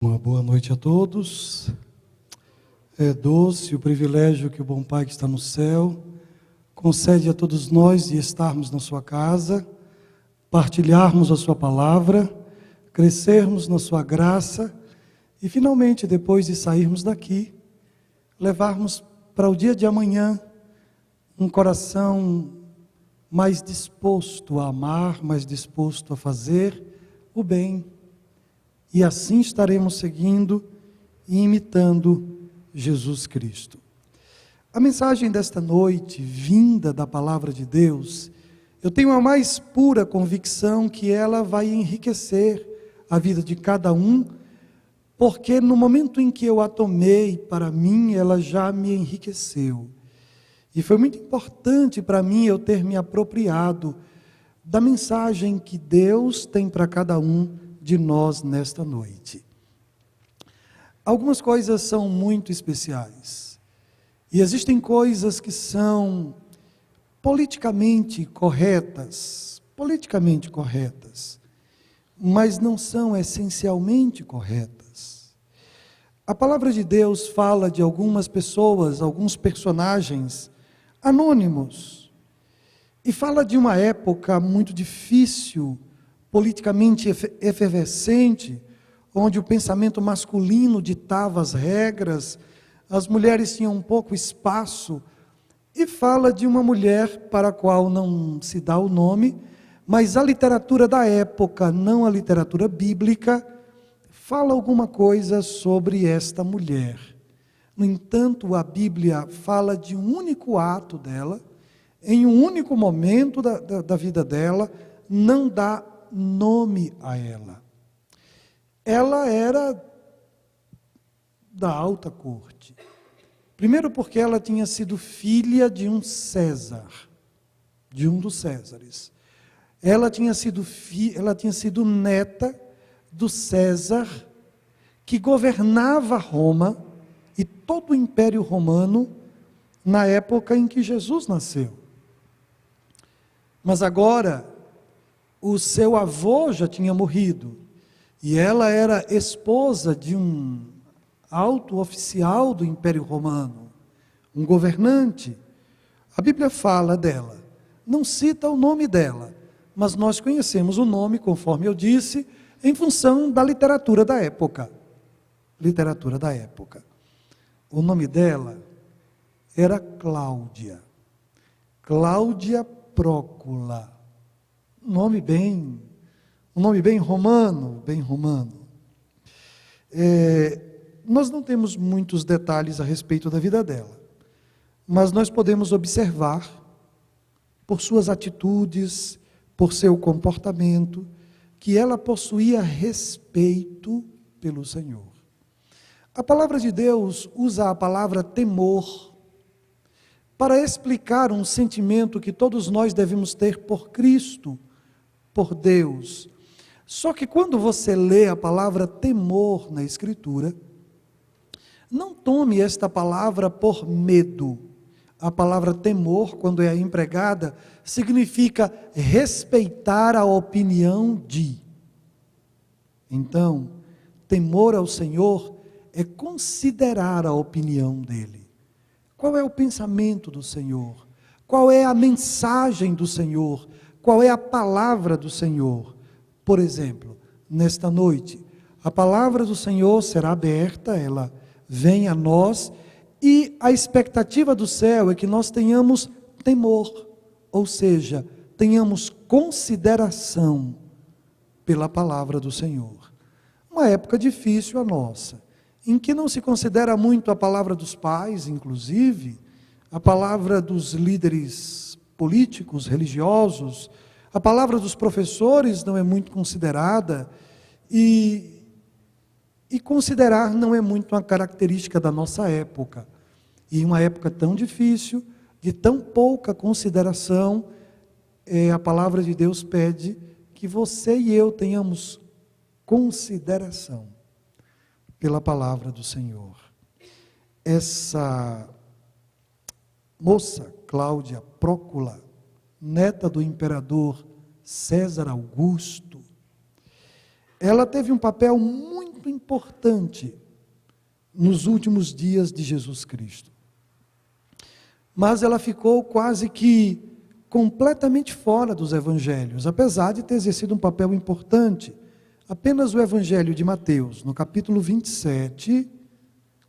Uma boa noite a todos. É doce o privilégio que o bom Pai que está no céu concede a todos nós de estarmos na sua casa, partilharmos a sua palavra, crescermos na sua graça e finalmente, depois de sairmos daqui, levarmos para o dia de amanhã um coração mais disposto a amar, mais disposto a fazer o bem. E assim estaremos seguindo e imitando Jesus Cristo. A mensagem desta noite, vinda da palavra de Deus, eu tenho a mais pura convicção que ela vai enriquecer a vida de cada um, porque no momento em que eu a tomei para mim, ela já me enriqueceu. E foi muito importante para mim eu ter me apropriado da mensagem que Deus tem para cada um de nós nesta noite. Algumas coisas são muito especiais. E existem coisas que são politicamente corretas, mas não são essencialmente corretas. A palavra de Deus fala de algumas pessoas, alguns personagens anônimos, e fala de uma época muito difícil, politicamente efervescente, onde o pensamento masculino ditava as regras, as mulheres tinham um pouco espaço, e fala de uma mulher para a qual não se dá o nome, mas a literatura da época, não a literatura bíblica, fala alguma coisa sobre esta mulher. No entanto, a Bíblia fala de um único ato dela, em um único momento da vida dela, não dá nome a ela. Ela era da alta corte. Primeiro porque ela tinha sido filha de um César, de um dos Césares. Ela tinha sido neta do César, que governava Roma e todo o Império Romano na época em que Jesus nasceu. Mas agora, o seu avô já tinha morrido, e ela era esposa de um alto oficial do Império Romano, um governante. A Bíblia fala dela, não cita o nome dela, mas nós conhecemos o nome, conforme eu disse, em função da literatura da época. Literatura da época. O nome dela era Cláudia. Cláudia Prócula. Um nome bem romano, nós não temos muitos detalhes a respeito da vida dela, mas nós podemos observar, por suas atitudes, por seu comportamento, que ela possuía respeito pelo Senhor. A palavra de Deus usa a palavra temor para explicar um sentimento que todos nós devemos ter por Cristo, por Deus. Só que quando você lê a palavra temor na Escritura, não tome esta palavra por medo. A palavra temor, quando é empregada, significa respeitar a opinião de. Então, temor ao Senhor é considerar a opinião dele. Qual é o pensamento do Senhor? Qual é a mensagem do Senhor? Qual é a palavra do Senhor? Por exemplo, nesta noite, a palavra do Senhor será aberta, ela vem a nós, e a expectativa do céu é que nós tenhamos temor, ou seja, tenhamos consideração pela palavra do Senhor. Uma época difícil a nossa, em que não se considera muito a palavra dos pais, inclusive, a palavra dos líderes políticos, religiosos, a palavra dos professores não é muito considerada, e considerar não é muito uma característica da nossa época. E uma época tão difícil, de tão pouca consideração, a palavra de Deus pede que você e eu tenhamos consideração pela palavra do Senhor. Essa moça, Cláudia Prócula, neta do imperador César Augusto, ela teve um papel muito importante nos últimos dias de Jesus Cristo. Mas ela ficou quase que completamente fora dos evangelhos, apesar de ter exercido um papel importante. Apenas o evangelho de Mateus, no capítulo 27,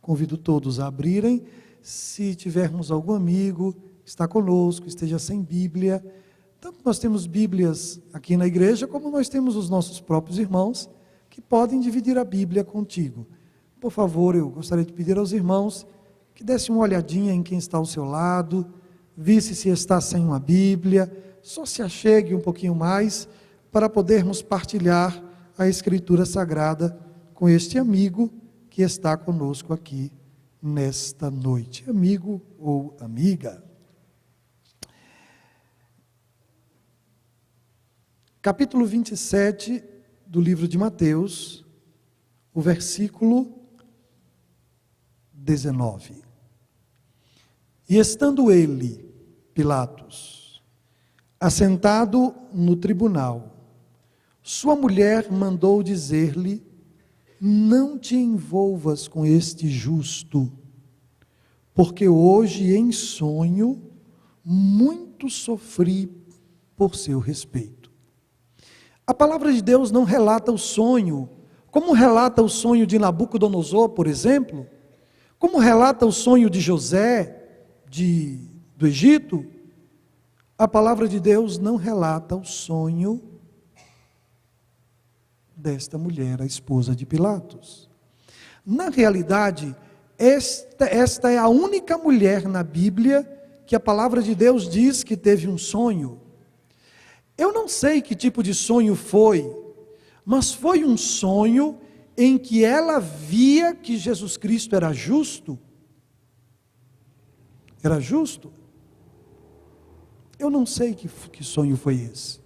convido todos a abrirem, se tivermos algum amigo que está conosco, esteja sem Bíblia. Tanto nós temos Bíblias aqui na igreja, como nós temos os nossos próprios irmãos, que podem dividir a Bíblia contigo. Por favor, eu gostaria de pedir aos irmãos que dessem uma olhadinha em quem está ao seu lado, visse se está sem uma Bíblia, só se achegue um pouquinho mais, para podermos partilhar a Escritura Sagrada com este amigo que está conosco aqui nesta noite. Amigo ou amiga. Capítulo 27 do livro de Mateus, o versículo 19. E estando ele, Pilatos, assentado no tribunal, sua mulher mandou dizer-lhe: não te envolvas com este justo, porque hoje em sonho muito sofri por seu respeito. A palavra de Deus não relata o sonho, como relata o sonho de Nabucodonosor, por exemplo, como relata o sonho de José, do Egito. A palavra de Deus não relata o sonho desta mulher, a esposa de Pilatos. Na realidade, esta é a única mulher na Bíblia que a palavra de Deus diz que teve um sonho. Eu não sei que tipo de sonho foi, mas foi um sonho em que ela via que Jesus Cristo era justo. Era justo? Eu não sei que sonho foi esse.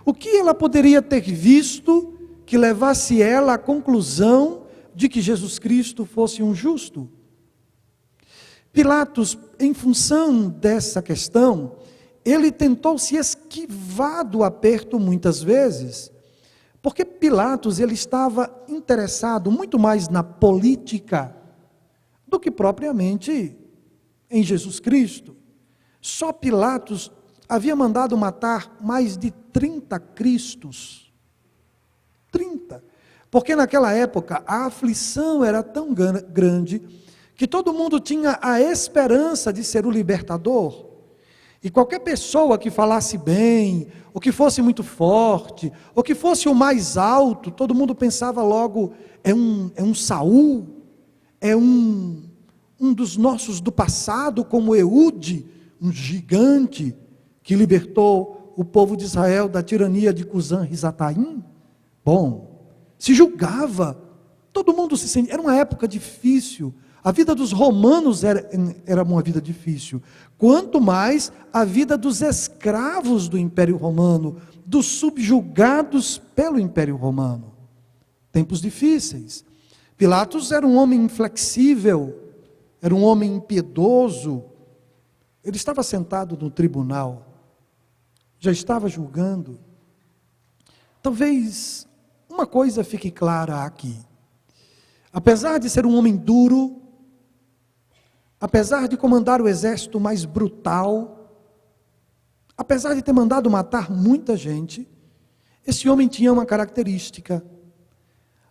O que ela poderia ter visto que levasse ela à conclusão de que Jesus Cristo fosse um justo? Pilatos, em função dessa questão, ele tentou se esquivar do aperto muitas vezes, porque Pilatos ele estava interessado muito mais na política do que propriamente em Jesus Cristo. Só Pilatos havia mandado matar mais de 30 cristos. 30. Porque naquela época a aflição era tão grande que todo mundo tinha a esperança de ser o libertador. E qualquer pessoa que falasse bem, ou que fosse muito forte, ou que fosse o mais alto, todo mundo pensava logo: é um Saul, é um dos nossos do passado, como Eude, um gigante que libertou o povo de Israel da tirania de Cusã-Risataim. Bom, se julgava, todo mundo se sentia, era uma época difícil. A vida dos romanos era uma vida difícil, quanto mais a vida dos escravos do Império Romano, dos subjugados pelo Império Romano. Tempos difíceis. Pilatos era um homem inflexível, era um homem impiedoso. Ele estava sentado no tribunal, já estava julgando. Talvez uma coisa fique clara aqui. Apesar de ser um homem duro, apesar de comandar o exército mais brutal, apesar de ter mandado matar muita gente, esse homem tinha uma característica.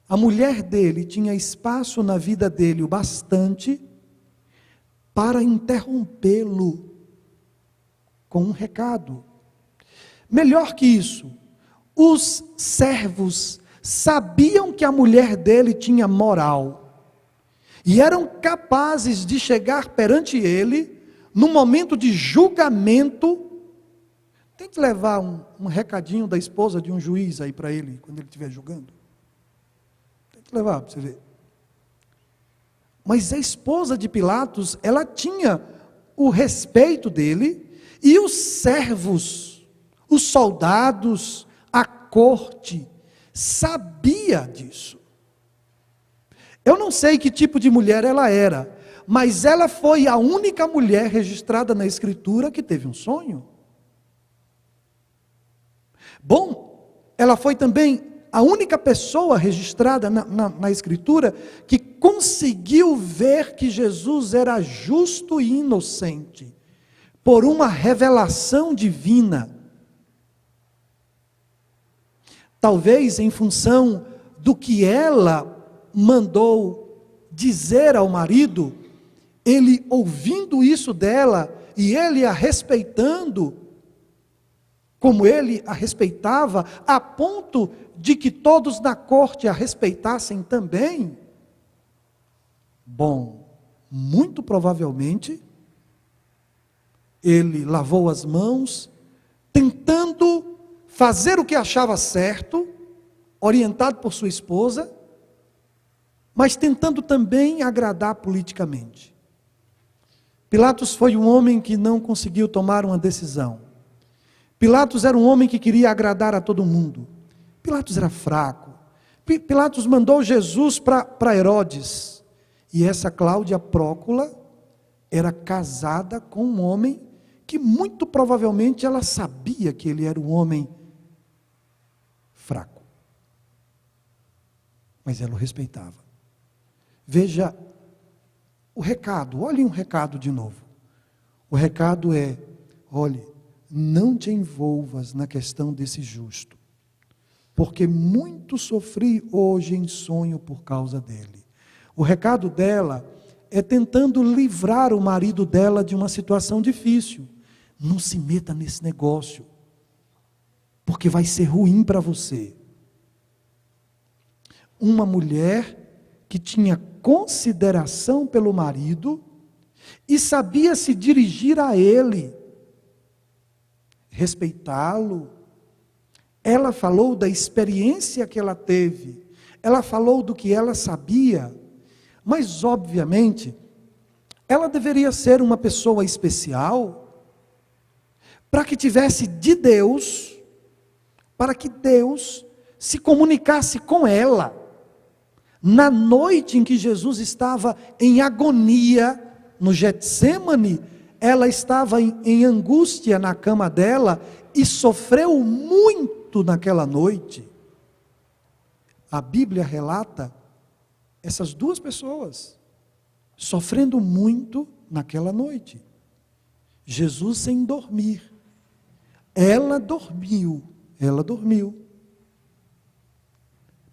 A mulher dele tinha espaço na vida dele o bastante para interrompê-lo com um recado. Melhor que isso, os servos sabiam que a mulher dele tinha moral e eram capazes de chegar perante ele no momento de julgamento. Tente levar um recadinho da esposa de um juiz aí para ele, quando ele estiver julgando. Tente levar para você ver. Mas a esposa de Pilatos, ela tinha o respeito dele, e os servos, os soldados, a corte, sabia disso. Eu não sei que tipo de mulher ela era, mas ela foi a única mulher registrada na Escritura que teve um sonho. Bom, ela foi também a única pessoa registrada na Escritura que conseguiu ver que Jesus era justo e inocente, por uma revelação divina. Talvez em função do que ela mandou dizer ao marido, ele ouvindo isso dela, e ele a respeitando, como ele a respeitava, a ponto de que todos na corte a respeitassem também. Bom, muito provavelmente, ele lavou as mãos, tentando fazer o que achava certo, orientado por sua esposa, mas tentando também agradar politicamente. Pilatos foi um homem que não conseguiu tomar uma decisão. Pilatos era um homem que queria agradar a todo mundo. Pilatos era fraco. Pilatos mandou Jesus para Herodes. E essa Cláudia Prócula era casada com um homem que muito provavelmente ela sabia que ele era um homem fraco. Mas ela o respeitava. Veja o recado, olhem o recado de novo. O recado é, olhe, não te envolvas na questão desse justo, porque muito sofri hoje em sonho por causa dele. O recado dela é tentando livrar o marido dela de uma situação difícil. Não se meta nesse negócio, porque vai ser ruim para você. Uma mulher que tinha consideração pelo marido e sabia se dirigir a ele, respeitá-lo. Ela falou da experiência que ela teve, ela falou do que ela sabia, mas obviamente ela deveria ser uma pessoa especial, para que tivesse de Deus, para que Deus se comunicasse com ela. Na noite em que Jesus estava em agonia no Getsêmani, ela estava em angústia na cama dela e sofreu muito naquela noite. A Bíblia relata essas duas pessoas sofrendo muito naquela noite. Jesus sem dormir. Ela dormiu,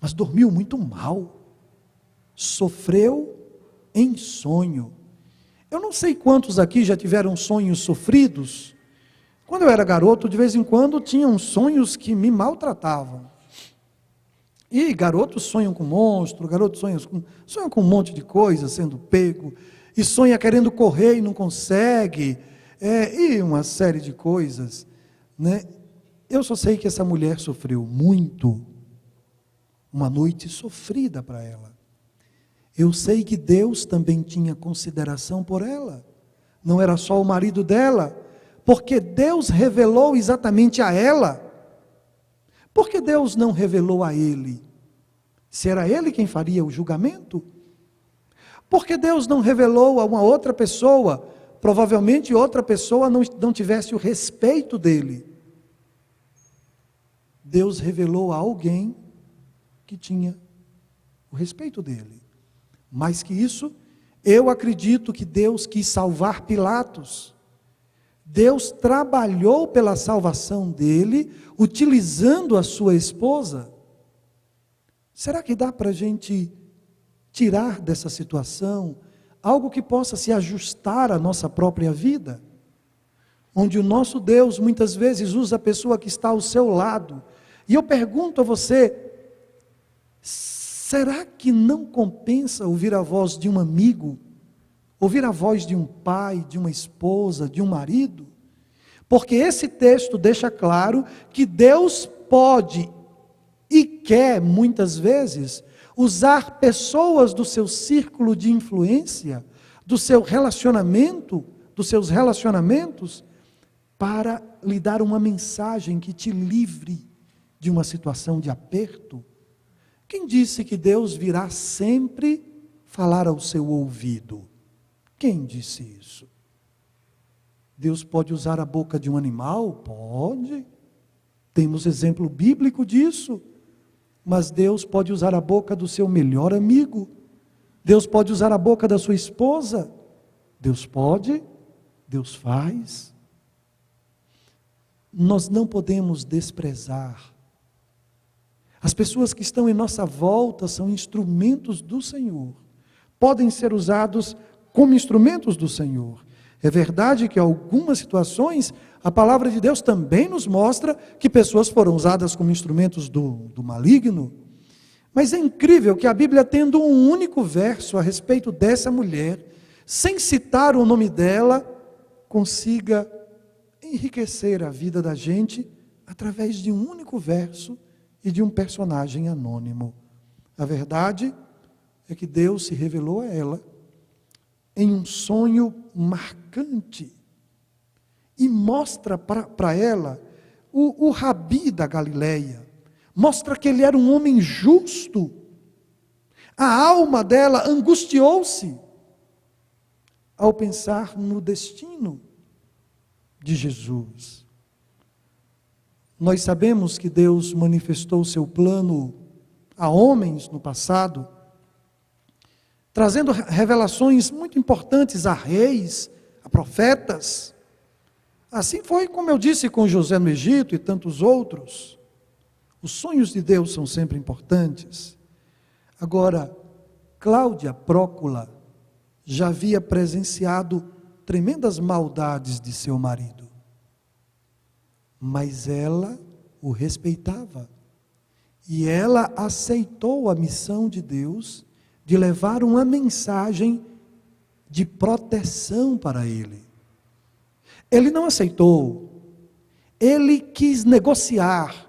mas dormiu muito mal. Sofreu em sonho. Eu não sei quantos aqui já tiveram sonhos sofridos. Quando eu era garoto, de vez em quando, tinham sonhos que me maltratavam. E garotos sonham com monstro, garotos sonham com um monte de coisa, sendo pego, e sonha querendo correr e não consegue, e uma série de coisas, né? Eu só sei que essa mulher sofreu muito, uma noite sofrida para ela. Eu sei que Deus também tinha consideração por ela, não era só o marido dela, porque Deus revelou exatamente a ela. Por que Deus não revelou a ele? Se era ele quem faria o julgamento? Por que Deus não revelou a uma outra pessoa? Provavelmente outra pessoa não tivesse o respeito dele. Deus revelou a alguém que tinha o respeito dele. Mais que isso, eu acredito que Deus quis salvar Pilatos. Deus trabalhou pela salvação dele, utilizando a sua esposa. Será que dá para a gente tirar dessa situação algo que possa se ajustar à nossa própria vida? Onde o nosso Deus muitas vezes usa a pessoa que está ao seu lado. E eu pergunto a você, será que não compensa ouvir a voz de um amigo? Ouvir a voz de um pai, de uma esposa, de um marido? Porque esse texto deixa claro que Deus pode e quer, muitas vezes, usar pessoas do seu círculo de influência, do seu relacionamento, dos seus relacionamentos, para lhe dar uma mensagem que te livre de uma situação de aperto. Quem disse que Deus virá sempre falar ao seu ouvido? Quem disse isso? Deus pode usar a boca de um animal? Pode. Temos exemplo bíblico disso. Mas Deus pode usar a boca do seu melhor amigo. Deus pode usar a boca da sua esposa. Deus pode, Deus faz. Nós não podemos desprezar. As pessoas que estão em nossa volta são instrumentos do Senhor. Podem ser usados como instrumentos do Senhor. É verdade que em algumas situações, a palavra de Deus também nos mostra que pessoas foram usadas como instrumentos do maligno. Mas é incrível que a Bíblia, tendo um único verso a respeito dessa mulher, sem citar o nome dela, consiga enriquecer a vida da gente através de um único verso e de um personagem anônimo. A verdade é que Deus se revelou a ela em um sonho marcante e mostra para ela o Rabi da Galileia, mostra que ele era um homem justo. A alma dela angustiou-se ao pensar no destino de Jesus. Nós sabemos que Deus manifestou o seu plano a homens no passado, trazendo revelações muito importantes a reis, a profetas. Assim foi, como eu disse, com José no Egito e tantos outros. Os sonhos de Deus são sempre importantes. Agora, Cláudia Prócula já havia presenciado tremendas maldades de seu marido. Mas ela o respeitava. E ela aceitou a missão de Deus de levar uma mensagem de proteção para ele. Ele não aceitou. Ele quis negociar.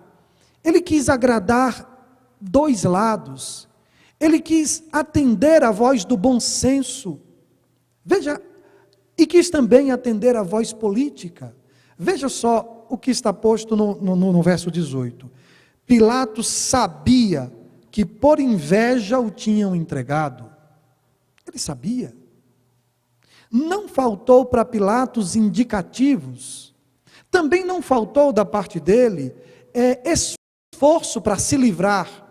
Ele quis agradar dois lados. Ele quis atender à voz do bom senso. Veja, e quis também atender à voz política. Veja só o que está posto no verso 18. Pilatos sabia que por inveja o tinham entregado. Ele sabia. Não faltou para Pilatos indicativos. Também não faltou da parte dele esforço para se livrar.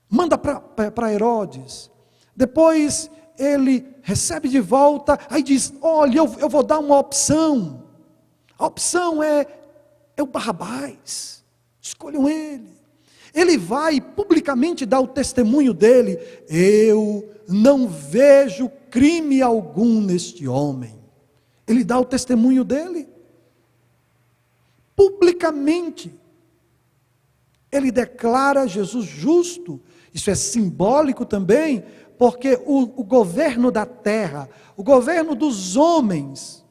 Manda para Herodes. Depois ele recebe de volta, aí diz, olha, eu vou dar uma opção. A opção é o Barrabás. Escolham ele. Ele vai publicamente dar o testemunho dele. Eu não vejo crime algum neste homem. Ele dá o testemunho dele. Publicamente. Ele declara Jesus justo. Isso é simbólico também, porque o governo da terra, o governo dos homens,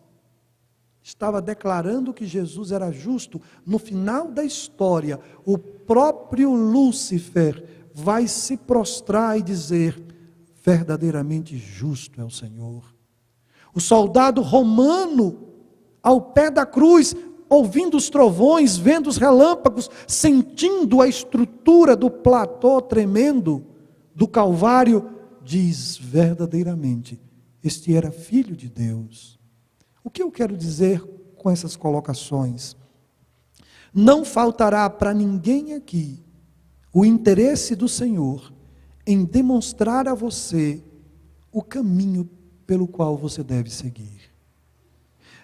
estava declarando que Jesus era justo. No final da história, o próprio Lúcifer vai se prostrar e dizer, verdadeiramente justo é o Senhor. O soldado romano, ao pé da cruz, ouvindo os trovões, vendo os relâmpagos, sentindo a estrutura do platô tremendo do Calvário, diz verdadeiramente, este era filho de Deus. O que eu quero dizer com essas colocações? Não faltará para ninguém aqui o interesse do Senhor em demonstrar a você o caminho pelo qual você deve seguir.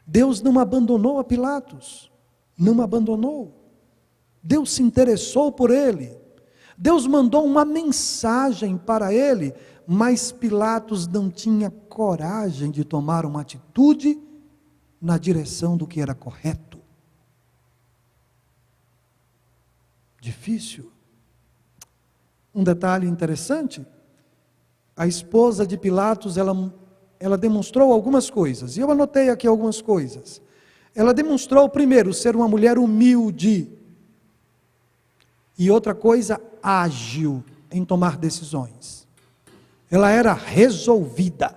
Deus não abandonou a Pilatos, não abandonou. Deus se interessou por ele. Deus mandou uma mensagem para ele, mas Pilatos não tinha coragem de tomar uma atitude na direção do que era correto. Difícil. Um detalhe interessante, a esposa de Pilatos, ela demonstrou algumas coisas, e eu anotei aqui algumas coisas. Ela demonstrou, primeiro, ser uma mulher humilde, e outra coisa, ágil em tomar decisões. Ela era resolvida.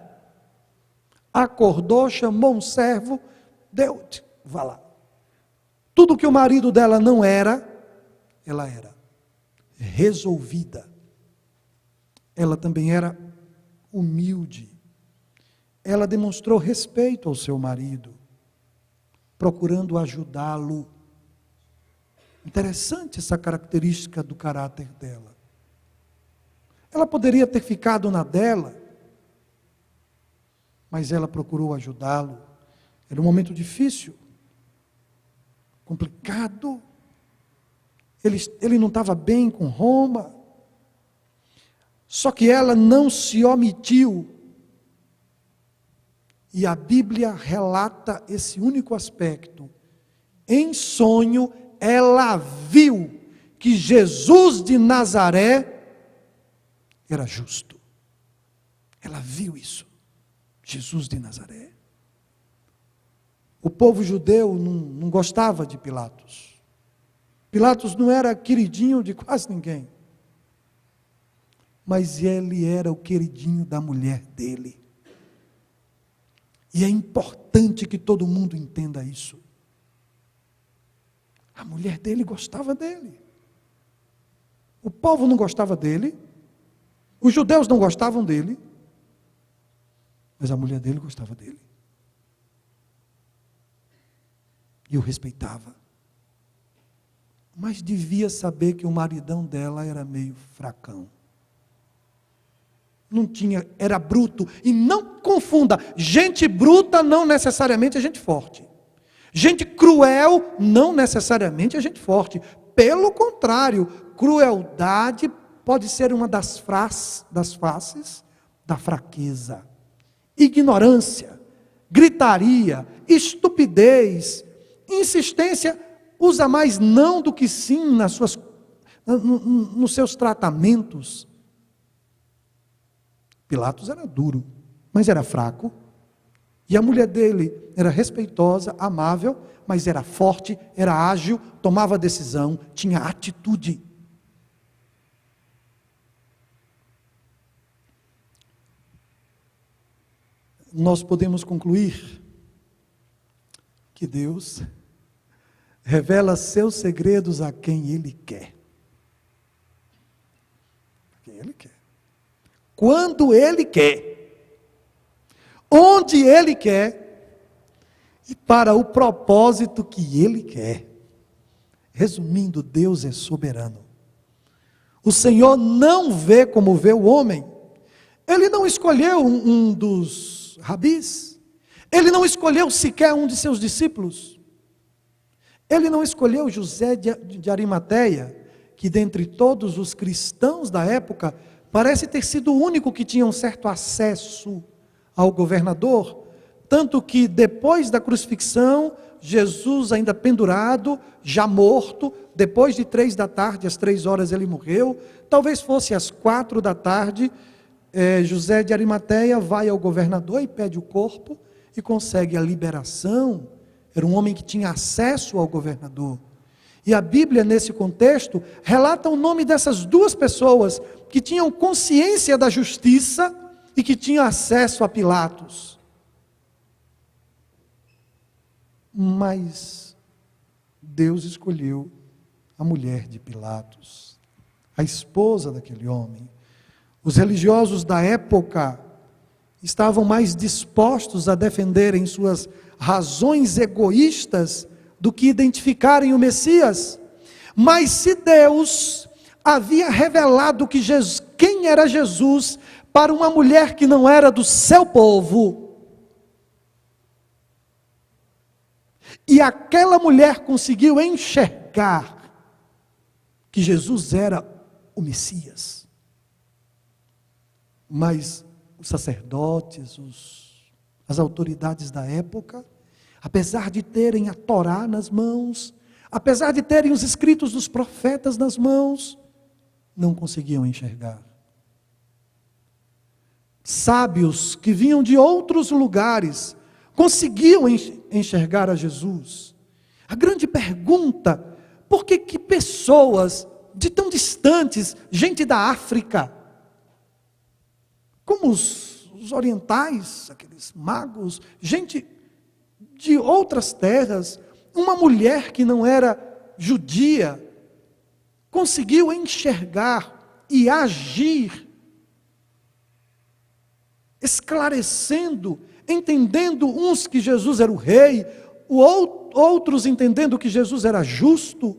Acordou, chamou um servo, deu, vá lá. Tudo que o marido dela não era, ela era resolvida. Ela também era humilde. Ela demonstrou respeito ao seu marido, procurando ajudá-lo. Interessante essa característica do caráter dela. Ela poderia ter ficado na dela, mas ela procurou ajudá-lo. Era um momento difícil, complicado. Ele não estava bem com Roma. Só que ela não se omitiu. E a Bíblia relata esse único aspecto. Em sonho, ela viu que Jesus de Nazaré era justo. Ela viu isso. Jesus de Nazaré. O povo judeu não gostava de Pilatos. Pilatos não era queridinho de quase ninguém. Mas ele era o queridinho da mulher dele. E é importante que todo mundo entenda isso. A mulher dele gostava dele. O povo não gostava dele. Os judeus não gostavam dele. Mas a mulher dele gostava dele. E o respeitava. Mas devia saber que o maridão dela era meio fracão. Não tinha, era bruto. E não confunda, gente bruta não necessariamente é gente forte. Gente cruel não necessariamente é gente forte. Pelo contrário, crueldade pode ser uma das faces da fraqueza. Ignorância, gritaria, estupidez, insistência, usa mais não do que sim nos seus tratamentos. Pilatos era duro, mas era fraco. E a mulher dele era respeitosa, amável, mas era forte, era ágil, tomava decisão, tinha atitude. Nós podemos concluir que Deus revela seus segredos a quem Ele quer. A quem Ele quer. Quando Ele quer, onde Ele quer e para o propósito que Ele quer. Resumindo, Deus é soberano. O Senhor não vê como vê o homem. Ele não escolheu um dos rabis. Ele não escolheu sequer um de seus discípulos. Ele não escolheu José de Arimateia, que dentre todos os cristãos da época, parece ter sido o único que tinha um certo acesso ao governador, tanto que depois da crucifixão, Jesus ainda pendurado, já morto, depois de 3 da tarde, às 3 horas ele morreu, talvez fosse às 4 da tarde, José de Arimateia vai ao governador e pede o corpo, e consegue a liberação. Era um homem que tinha acesso ao governador. E a Bíblia, nesse contexto, relata o nome dessas duas pessoas que tinham consciência da justiça e que tinham acesso a Pilatos. Mas Deus escolheu a mulher de Pilatos, a esposa daquele homem. Os religiosos da época estavam mais dispostos a defenderem suas razões egoístas do que identificarem o Messias. Mas se Deus havia revelado quem era Jesus para uma mulher que não era do seu povo, e aquela mulher conseguiu enxergar que Jesus era o Messias, mas os sacerdotes, as autoridades da época, apesar de terem a Torá nas mãos, apesar de terem os escritos dos profetas nas mãos, não conseguiam enxergar. Sábios que vinham de outros lugares conseguiam enxergar a Jesus. A grande pergunta: por que pessoas de tão distantes, gente da África, como os orientais, aqueles magos, gente de outras terras, uma mulher que não era judia, conseguiu enxergar e agir, esclarecendo, entendendo uns que Jesus era o rei, outros entendendo que Jesus era justo,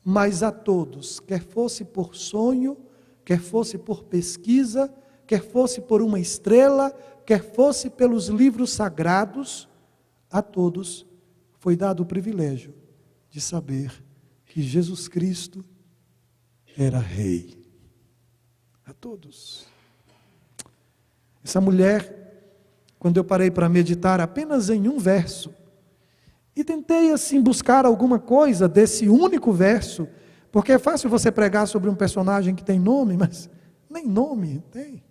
mas a todos, quer fosse por sonho, quer fosse por pesquisa, quer fosse por uma estrela, quer fosse pelos livros sagrados, a todos foi dado o privilégio de saber que Jesus Cristo era rei. A todos. Essa mulher, quando eu parei para meditar apenas em um verso, e tentei assim buscar alguma coisa desse único verso, porque é fácil você pregar sobre um personagem que tem nome, mas nem nome tem.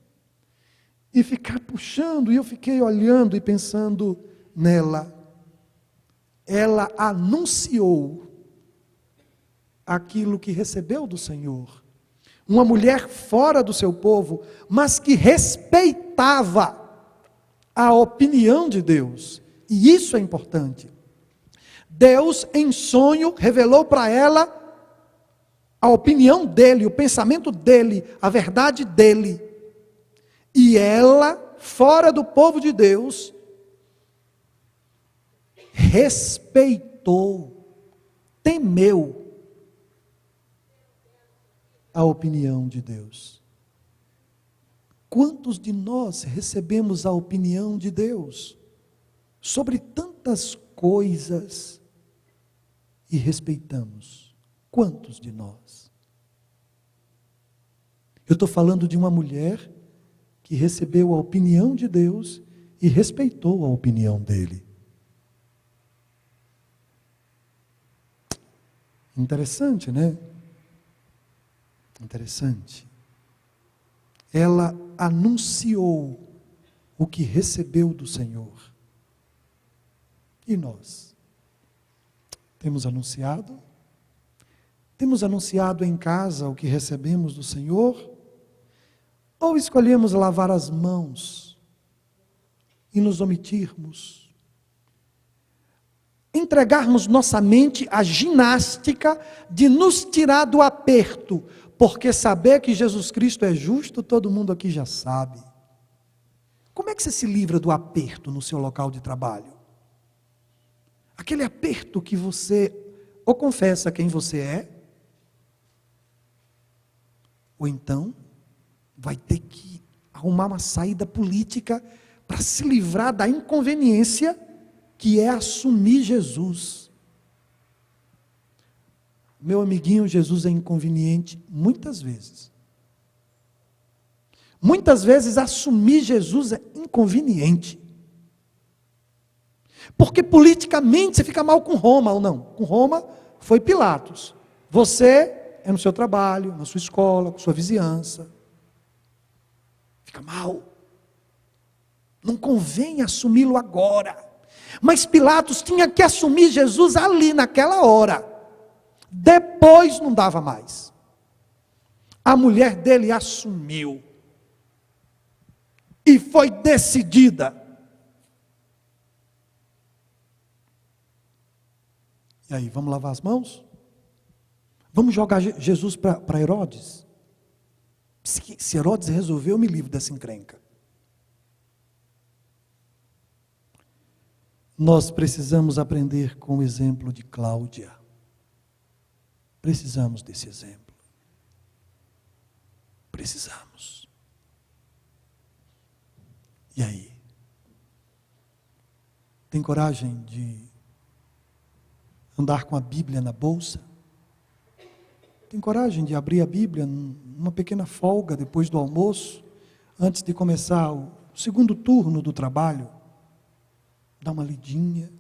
E ficar puxando, e eu fiquei olhando e pensando nela. Ela anunciou aquilo que recebeu do Senhor. Uma mulher fora do seu povo, mas que respeitava a opinião de Deus. E isso é importante. Deus, em sonho, revelou para ela a opinião dele, o pensamento dele, a verdade dele. E ela, fora do povo de Deus, respeitou, temeu a opinião de Deus. Quantos de nós recebemos a opinião de Deus sobre tantas coisas e respeitamos? Quantos de nós? Eu estou falando de uma mulher que recebeu a opinião de Deus e respeitou a opinião dele. Interessante, né? Interessante. Ela anunciou o que recebeu do Senhor. E nós? Temos anunciado? Temos anunciado em casa o que recebemos do Senhor? Ou escolhemos lavar as mãos e nos omitirmos? Entregarmos nossa mente à ginástica de nos tirar do aperto, porque saber que Jesus Cristo é justo, todo mundo aqui já sabe. Como é que você se livra do aperto no seu local de trabalho? Aquele aperto que você ou confessa quem você é, ou então vai ter que arrumar uma saída política para se livrar da inconveniência que é assumir Jesus. Meu amiguinho, Jesus é inconveniente muitas vezes. Muitas vezes assumir Jesus é inconveniente. Porque politicamente você fica mal com Roma ou não? Com Roma foi Pilatos. Você é no seu trabalho, na sua escola, com sua vizinhança. Fica mal. Não convém assumi-lo agora. Mas Pilatos tinha que assumir Jesus ali, naquela hora. Depois não dava mais. A mulher dele assumiu. E foi decidida. E aí, vamos lavar as mãos? Vamos jogar Jesus para Herodes? Se Herodes resolveu, eu me livro dessa encrenca. Nós precisamos aprender com o exemplo de Cláudia. Precisamos desse exemplo. Precisamos. E aí? Tem coragem de andar com a Bíblia na bolsa? Tem coragem de abrir a Bíblia numa pequena folga depois do almoço, antes de começar o segundo turno do trabalho? Dá uma lidinha.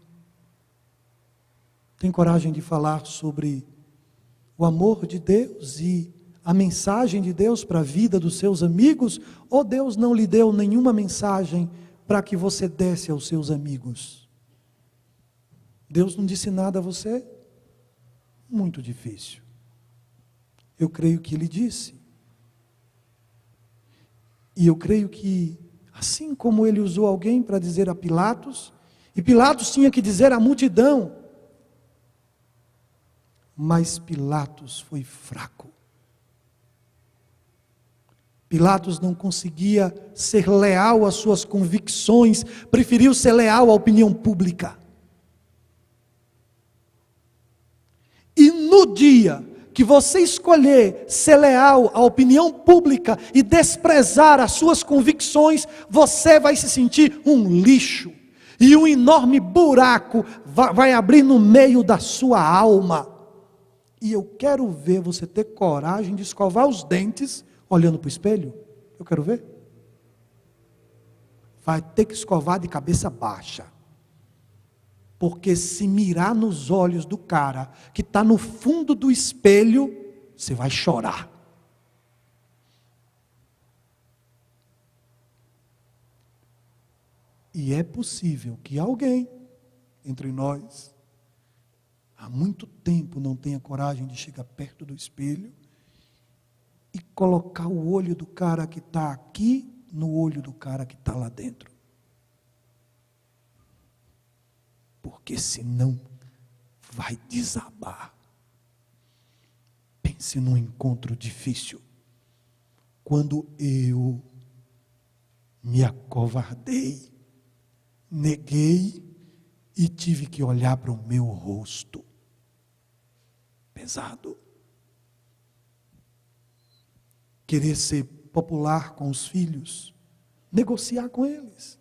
Tem coragem de falar sobre o amor de Deus e a mensagem de Deus para a vida dos seus amigos? Ou Deus não lhe deu nenhuma mensagem para que você desse aos seus amigos? Deus não disse nada a você? Muito difícil. Eu creio que Ele disse. E eu creio que, assim como Ele usou alguém para dizer a Pilatos, e Pilatos tinha que dizer à multidão, mas Pilatos foi fraco. Pilatos não conseguia ser leal às suas convicções, preferiu ser leal à opinião pública. E no dia que você escolher ser leal à opinião pública e desprezar as suas convicções, você vai se sentir um lixo. E um enorme buraco vai abrir no meio da sua alma. E eu quero ver você ter coragem de escovar os dentes olhando para o espelho. Eu quero ver. Vai ter que escovar de cabeça baixa. Porque se mirar nos olhos do cara que está no fundo do espelho, você vai chorar. E é possível que alguém entre nós, há muito tempo, não tenha coragem de chegar perto do espelho e colocar o olho do cara que está aqui no olho do cara que está lá dentro. Porque senão vai desabar. Pense num encontro difícil. Quando eu me acovardei, neguei e tive que olhar para o meu rosto. Pesado. Querer ser popular com os filhos, negociar com eles,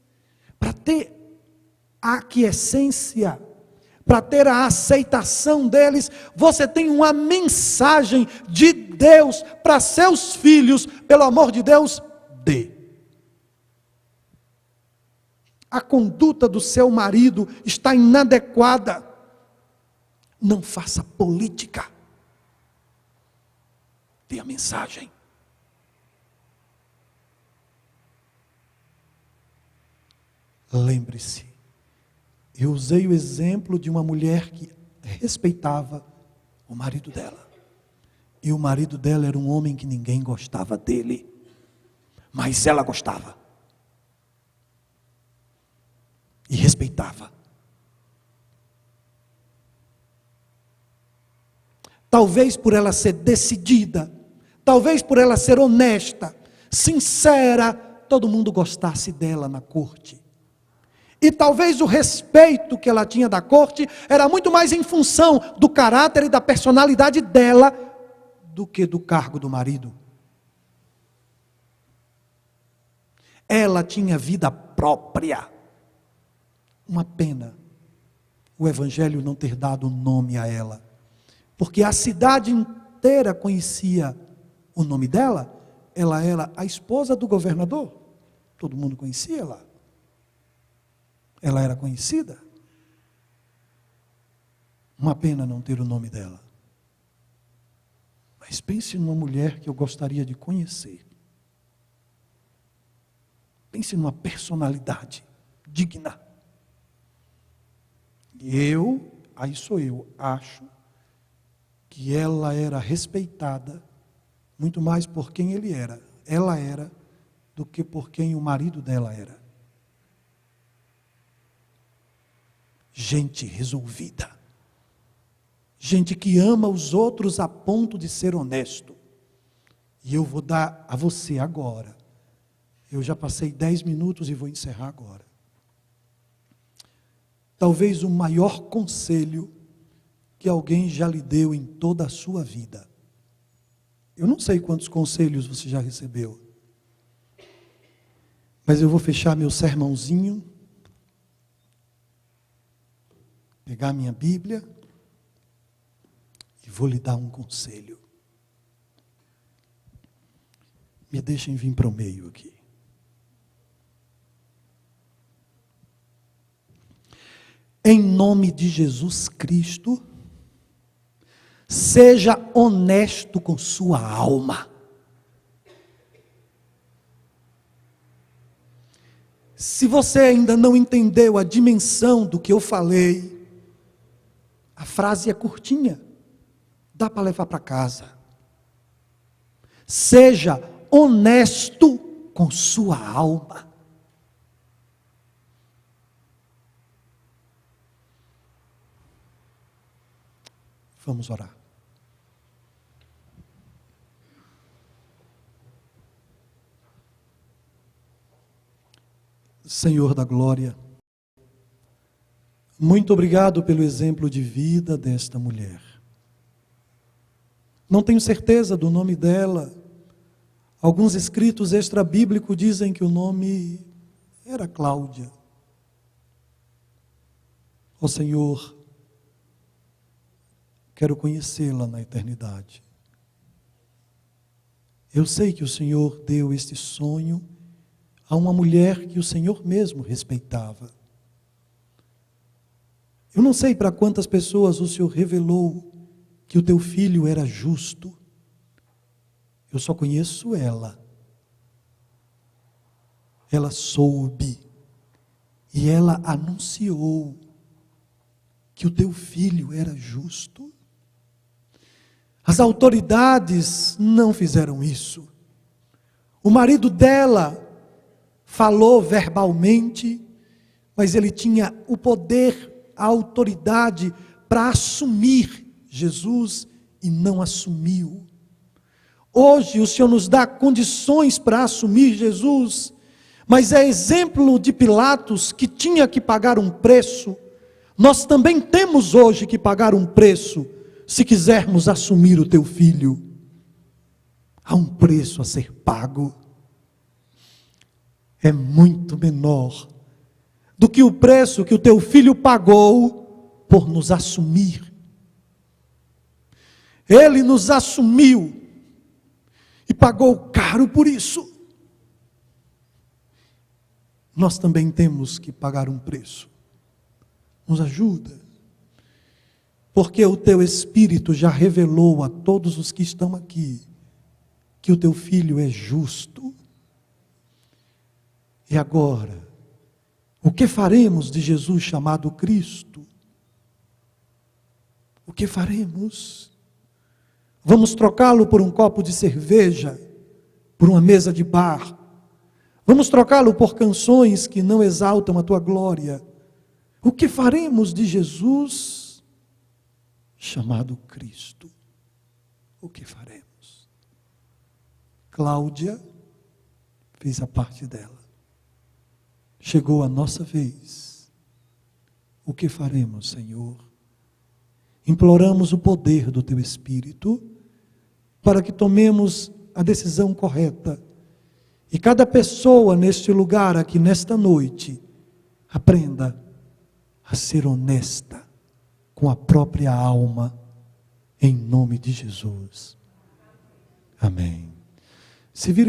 para ter a aquiescência, para ter a aceitação deles. Você tem uma mensagem de Deus para seus filhos, pelo amor de Deus, dê. A conduta do seu marido está inadequada. Não faça política. Dê a mensagem. Lembre-se, eu usei o exemplo de uma mulher que respeitava o marido dela. E o marido dela era um homem que ninguém gostava dele. Mas ela gostava. E respeitava. Talvez por ela ser decidida, talvez por ela ser honesta, sincera, todo mundo gostasse dela na corte. E talvez o respeito que ela tinha da corte era muito mais em função do caráter e da personalidade dela do que do cargo do marido. Ela tinha vida própria. Uma pena o evangelho não ter dado nome a ela. Porque a cidade inteira conhecia o nome dela. Ela era a esposa do governador. Todo mundo conhecia ela. Ela era conhecida. Uma pena não ter o nome dela. Mas pense numa mulher que eu gostaria de conhecer. Pense numa personalidade digna. Aí sou eu, acho que ela era respeitada muito mais por quem ela era, do que por quem o marido dela era. Gente resolvida. Gente que ama os outros a ponto de ser honesto. E eu vou dar a você agora. Eu já passei 10 minutos e vou encerrar agora. Talvez o maior conselho que alguém já lhe deu em toda a sua vida. Eu não sei quantos conselhos você já recebeu. Mas eu vou fechar meu sermãozinho, pegar minha Bíblia e vou lhe dar um conselho. Me deixem vir para o meio aqui. Em nome de Jesus Cristo, seja honesto com sua alma. Se você ainda não entendeu a dimensão do que eu falei, a frase é curtinha, dá para levar para casa. Seja honesto com sua alma. Vamos orar. Senhor da glória, muito obrigado pelo exemplo de vida desta mulher. Não tenho certeza do nome dela. Alguns escritos extra-bíblicos dizem que o nome era Cláudia. Ó Senhor, quero conhecê-la na eternidade. Eu sei que o Senhor deu este sonho a uma mulher que o Senhor mesmo respeitava. Eu não sei para quantas pessoas o Senhor revelou que o teu filho era justo. Eu só conheço ela. Ela soube e ela anunciou que o teu filho era justo. As autoridades não fizeram isso. O marido dela falou verbalmente, mas ele tinha o poder, a autoridade para assumir Jesus e não assumiu. Hoje o Senhor nos dá condições para assumir Jesus, mas é exemplo de Pilatos que tinha que pagar um preço. Nós também temos hoje que pagar um preço, se quisermos assumir o teu filho. Há um preço a ser pago. É muito menor do que o preço que o teu filho pagou por nos assumir. Ele nos assumiu e pagou caro por isso. Nós também temos que pagar um preço. Nos ajuda. Porque o teu Espírito já revelou a todos os que estão aqui que o teu filho é justo. E agora, o que faremos de Jesus chamado Cristo? O que faremos? Vamos trocá-lo por um copo de cerveja, por uma mesa de bar? Vamos trocá-lo por canções que não exaltam a tua glória? O que faremos de Jesus chamado Cristo? O que faremos? Cláudia fez a parte dela. Chegou a nossa vez. O que faremos, Senhor? Imploramos o poder do teu Espírito para que tomemos a decisão correta. E cada pessoa neste lugar aqui, nesta noite, aprenda a ser honesta com a própria alma, em nome de Jesus. Amém. Se vire